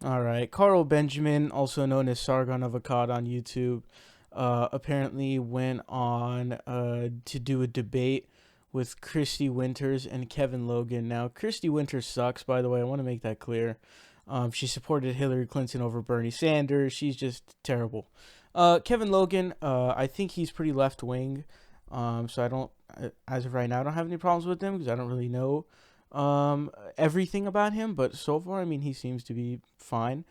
All right. Carl Benjamin, also known as Sargon of Akkad on YouTube, apparently went on to do a debate with Christy Winters and Kevin Logan. Now, Christy Winters sucks, by the way. I want to make that clear. She supported Hillary Clinton over Bernie Sanders. She's just terrible. Kevin Logan, I think he's pretty left wing. So I don't, as of right now, I don't have any problems with him because I don't really know everything about him, but so far, I mean, he seems to be fine.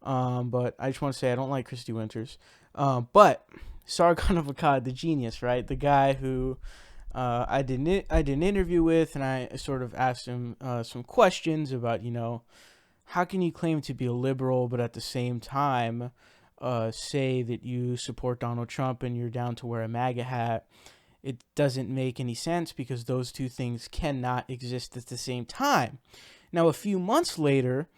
But I just want to say I don't like Christy Winters. But Sargon of Akkad, the genius, right? The guy who I did an interview with, and I sort of asked him some questions about, how can you claim to be a liberal, but at the same time say that you support Donald Trump and you're down to wear a MAGA hat? It doesn't make any sense because those two things cannot exist at the same time. Now, a few months later,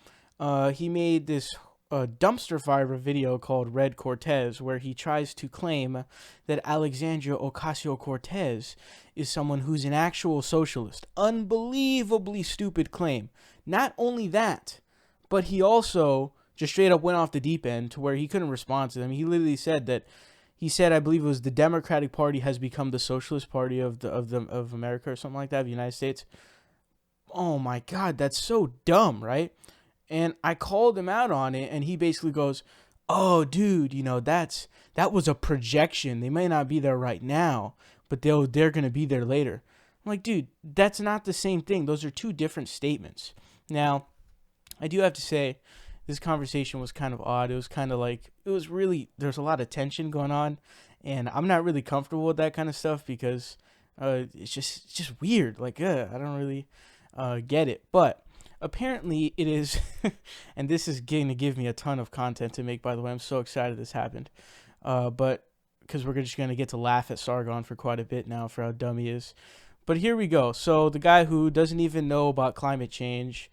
he made this dumpster fire video called Red Cortez, where he tries to claim that Alexandria Ocasio-Cortez is someone who's an actual socialist. Unbelievably stupid claim. Not only that, but he also just straight up went off the deep end to where he couldn't respond to them. He literally said that I believe it was the Democratic Party has become the Socialist Party of America or something like that, of the United States. Oh my God, that's so dumb, right? And I called him out on it, and he basically goes, "Oh, dude, that was a projection. They may not be there right now, but they're gonna be there later." I'm like, dude, that's not the same thing. Those are two different statements. Now, I do have to say, this conversation was kind of odd. It was kind of like, there's a lot of tension going on, and I'm not really comfortable with that kind of stuff because it's just weird. Like, I don't really get it. But apparently it is, and this is going to give me a ton of content to make, by the way. I'm so excited this happened. But because we're just going to get to laugh at Sargon for quite a bit now for how dumb he is. But here we go. So the guy who doesn't even know about climate change,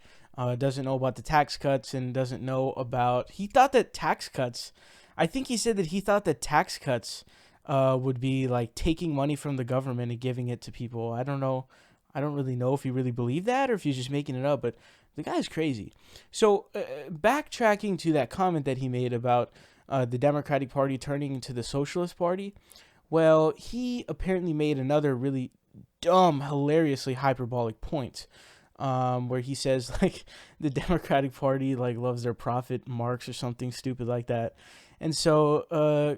doesn't know about the tax cuts, and doesn't know about, he thought that tax cuts, I think he said that he thought that tax cuts would be like taking money from the government and giving it to people. I don't know. I don't really know if he really believed that or if he's just making it up, but the guy's crazy. So backtracking to that comment that he made about the Democratic Party turning into the Socialist Party, well, he apparently made another really dumb, hilariously hyperbolic point. Where he says like the Democratic Party like loves their profit marks or something stupid like that. And so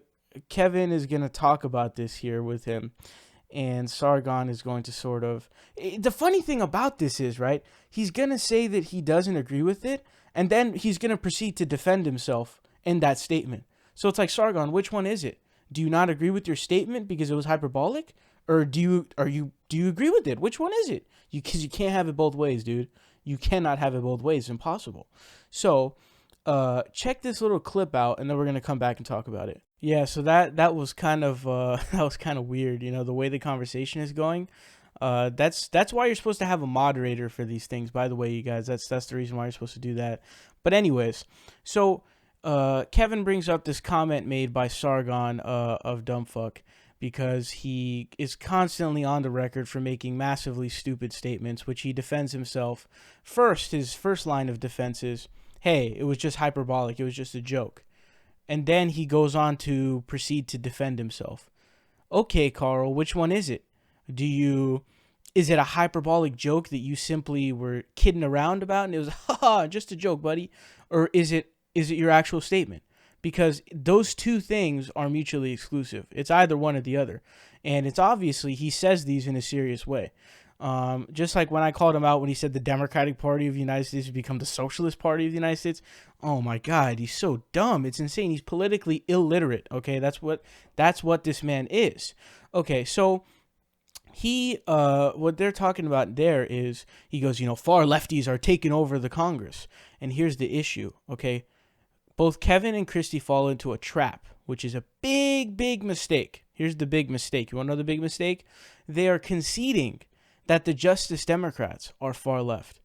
Kevin is going to talk about this here with him, and Sargon is going to sort of, the funny thing about this is, right, he's going to say that he doesn't agree with it, and then he's going to proceed to defend himself in that statement. So it's like, Sargon, which one is it? Do you not agree with your statement because it was hyperbolic? Or do you agree with it? Which one is it? Because you can't have it both ways, dude. You cannot have it both ways. It's impossible. So check this little clip out, and then we're gonna come back and talk about it. Yeah. So that was kind of that was kind of weird. The way the conversation is going. That's why you're supposed to have a moderator for these things. By the way, you guys, that's the reason why you're supposed to do that. But anyways, so Kevin brings up this comment made by Sargon of Dumbfuck, because he is constantly on the record for making massively stupid statements, which he defends himself. His first line of defense is, hey, it was just hyperbolic, it was just a joke. And then he goes on to proceed to defend himself. Okay, Carl, which one is it? Is it a hyperbolic joke that you simply were kidding around about and it was, haha, just a joke, buddy? Or is it your actual statement? Because those two things are mutually exclusive. It's either one or the other. And it's obviously, he says these in a serious way. Just like when I called him out when he said the Democratic Party of the United States would become the Socialist Party of the United States. Oh my God, he's so dumb. It's insane. He's politically illiterate. Okay, that's what this man is. Okay, so what they're talking about there is, he goes, far lefties are taking over the Congress. And here's the issue, okay? Both Kevin and Christy fall into a trap, which is a big, big mistake. Here's the big mistake. You want to know the big mistake? They are conceding that the Justice Democrats are far left.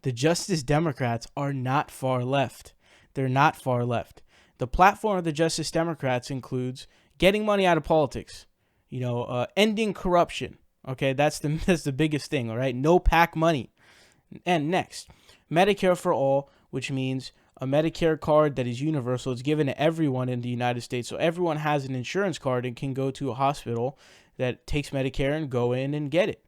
The Justice Democrats are not far left. They're not far left. The platform of the Justice Democrats includes getting money out of politics, ending corruption. Okay, that's the biggest thing, all right? No PAC money. And next, Medicare for all, which means a Medicare card that is universal. It's given to everyone in the United States. So everyone has an insurance card and can go to a hospital that takes Medicare and go in and get it.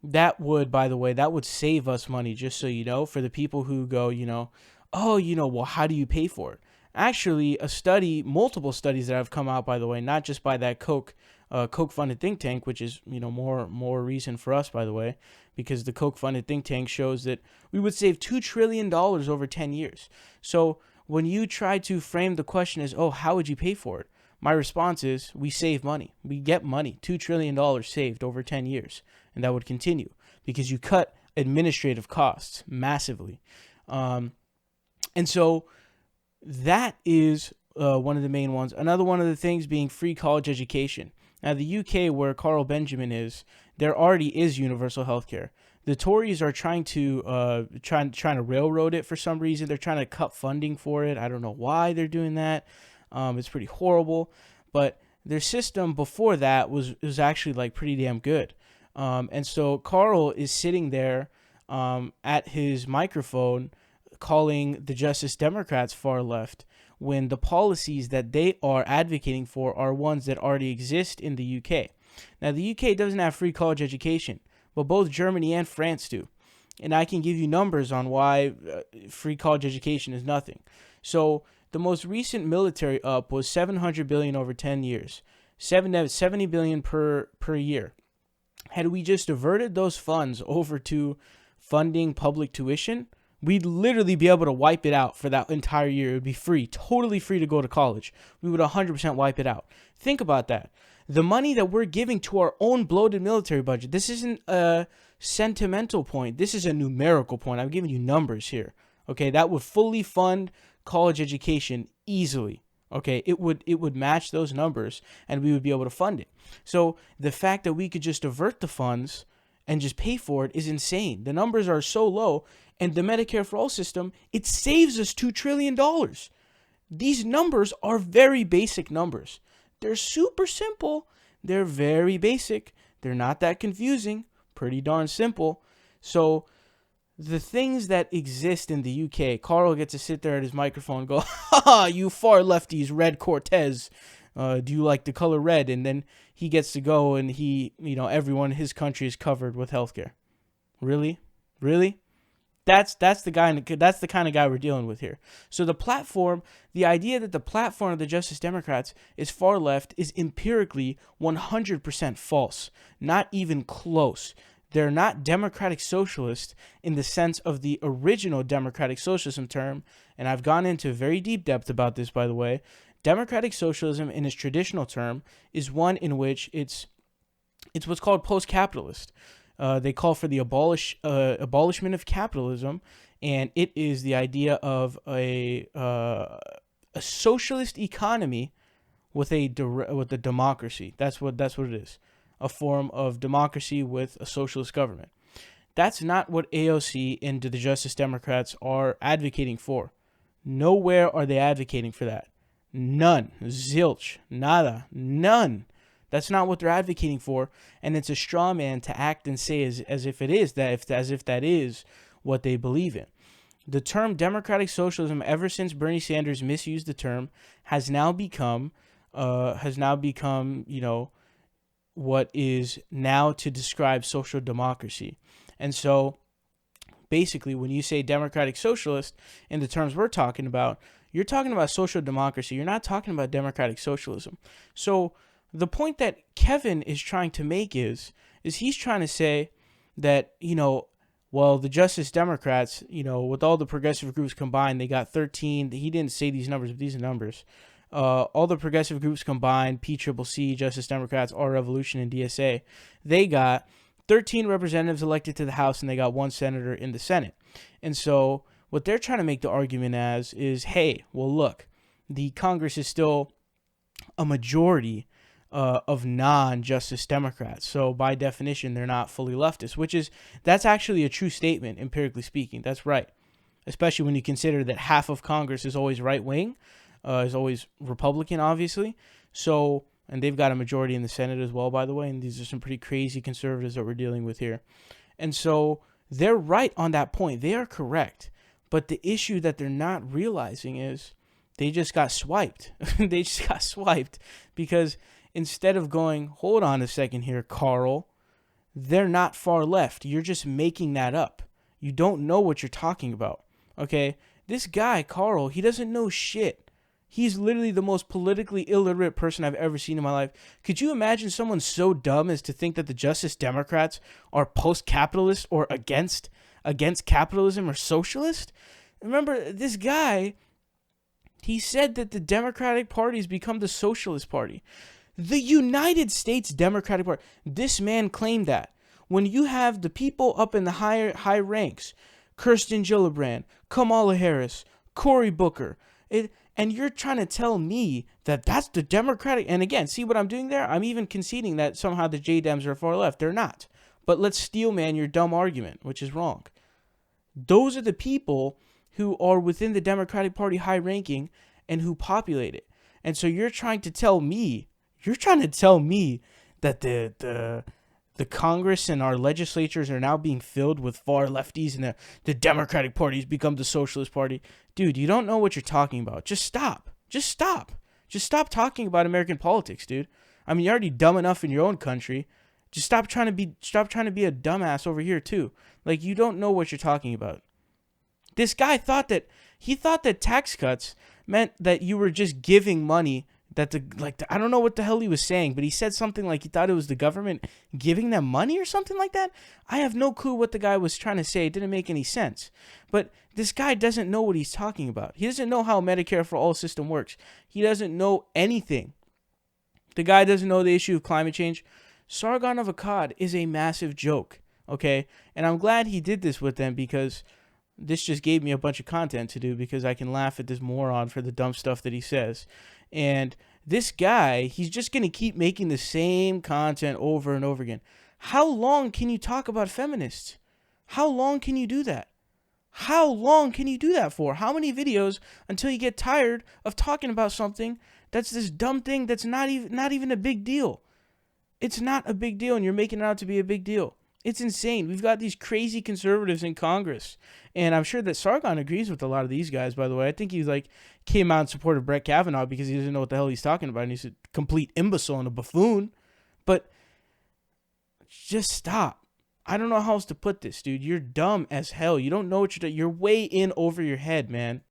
That would, by the way, that would save us money, just so you know, for the people who go, oh, well, how do you pay for it? Actually, multiple studies that have come out, by the way, not just by that Koch-funded think tank, which is, more reason for us, by the way, because the Koch-funded think tank shows that we would save $2 trillion over 10 years. So when you try to frame the question as, oh, how would you pay for it? My response is, we save money. We get money, $2 trillion saved over 10 years. And that would continue because you cut administrative costs massively. And so that is one of the main ones. Another one of the things being free college education. Now, the UK, where Carl Benjamin is, there already is universal healthcare. The Tories are trying to railroad it for some reason. They're trying to cut funding for it. I don't know why they're doing that. It's pretty horrible. But their system before that was actually like pretty damn good. And so Carl is sitting there at his microphone calling the Justice Democrats far left when the policies that they are advocating for are ones that already exist in the UK. Now, the UK doesn't have free college education, but both Germany and France do. And I can give you numbers on why free college education is nothing. So the most recent military up was $700 billion over 10 years, $70 billion per year. Had we just diverted those funds over to funding public tuition, we'd literally be able to wipe it out for that entire year. It would be free, totally free to go to college. We would 100% wipe it out. Think about that. The money that we're giving to our own bloated military budget, this isn't a sentimental point. This is a numerical point. I'm giving you numbers here. Okay, that would fully fund college education easily. Okay, it would match those numbers and we would be able to fund it. So the fact that we could just divert the funds and just pay for it is insane. The numbers are so low, and the Medicare for All system, it saves us $2 trillion. These numbers are very basic numbers. They're super simple. They're very basic. They're not that confusing. Pretty darn simple. So the things that exist in the UK, Carl gets to sit there at his microphone and go, ha, you far lefties, Red Cortez. Do you like the color red? And then he gets to go and everyone in his country is covered with healthcare. Really? That's the kind of guy we're dealing with here. So the idea that the platform of the Justice Democrats is far left is empirically 100% false. Not even close. They're not democratic socialist in the sense of the original democratic socialism term, and I've gone into very deep depth about this, by the way. Democratic socialism in its traditional term is one in which it's what's called post-capitalist. They call for the abolishment of capitalism, and it is the idea of a socialist economy with a democracy. That's what it is. A form of democracy with a socialist government. That's not what AOC and the Justice Democrats are advocating for. Nowhere are they advocating for that. None. Zilch. Nada. None. That's not what they're advocating for, and it's a straw man to act and say as if it is that, as if that is what they believe in. The term democratic socialism, ever since Bernie Sanders misused the term, has now become, what is now to describe social democracy. And so basically, when you say democratic socialist in the terms we're talking about, you're talking about social democracy. You're not talking about democratic socialism. So the point that Kevin is trying to make is he's trying to say that, the Justice Democrats, with all the progressive groups combined, they got 13. He didn't say these numbers, but these are numbers. All the progressive groups combined, PCCC, Justice Democrats, Our Revolution, and DSA, they got 13 representatives elected to the House, and they got 1 senator in the Senate. And so what they're trying to make the argument as is, hey, well, look, the Congress is still a majority of non-Justice Democrats. So by definition, they're not fully leftist, that's actually a true statement, empirically speaking. That's right. Especially when you consider that half of Congress is always right-wing, is always Republican, obviously. So, and they've got a majority in the Senate as well, by the way. And these are some pretty crazy conservatives that we're dealing with here. And so they're right on that point. They are correct. But the issue that they're not realizing is they just got swiped. They just got swiped because instead of going, hold on a second here, Carl, they're not far left. You're just making that up. You don't know what you're talking about. Okay? This guy, Carl, he doesn't know shit. He's literally the most politically illiterate person I've ever seen in my life. Could you imagine someone so dumb as to think that the Justice Democrats are post-capitalist or against capitalism or socialist? Remember, this guy, he said that the Democratic Party has become the Socialist Party. The United States Democratic Party. This man claimed that. When you have the people up in the high ranks, Kirsten Gillibrand, Kamala Harris, Cory Booker, and you're trying to tell me that that's the Democratic... And again, see what I'm doing there? I'm even conceding that somehow the J-Dems are far left. They're not. But let's steel man your dumb argument, which is wrong. Those are the people who are within the Democratic Party high ranking and who populate it. And so you're trying to tell me that the Congress and our legislatures are now being filled with far lefties and the Democratic Party has become the Socialist Party. Dude, you don't know what you're talking about. Just stop. Just stop. Just stop talking about American politics, dude. I mean, you're already dumb enough in your own country. Just stop trying to be a dumbass over here too. Like, you don't know what you're talking about. This guy thought that tax cuts meant that you were just giving money I don't know what the hell he was saying, but he said something like he thought it was the government giving them money or something like that. I have no clue what the guy was trying to say. It didn't make any sense. But this guy doesn't know what he's talking about. He doesn't know how Medicare for All system works. He doesn't know anything. The guy doesn't know the issue of climate change. Sargon of Akkad is a massive joke, okay? And I'm glad he did this with them because this just gave me a bunch of content to do because I can laugh at this moron for the dumb stuff that he says. And this guy, he's just going to keep making the same content over and over again. How long can you talk about feminists? How long can you do that? How long can you do that for? How many videos until you get tired of talking about something that's this dumb thing that's not even a big deal? It's not a big deal, and you're making it out to be a big deal. It's insane. We've got these crazy conservatives in Congress. And I'm sure that Sargon agrees with a lot of these guys, by the way. I think he came out in support of Brett Kavanaugh because he doesn't know what the hell he's talking about. And he's a complete imbecile and a buffoon. But just stop. I don't know how else to put this, dude. You're dumb as hell. You don't know what you're doing. You're way in over your head, man.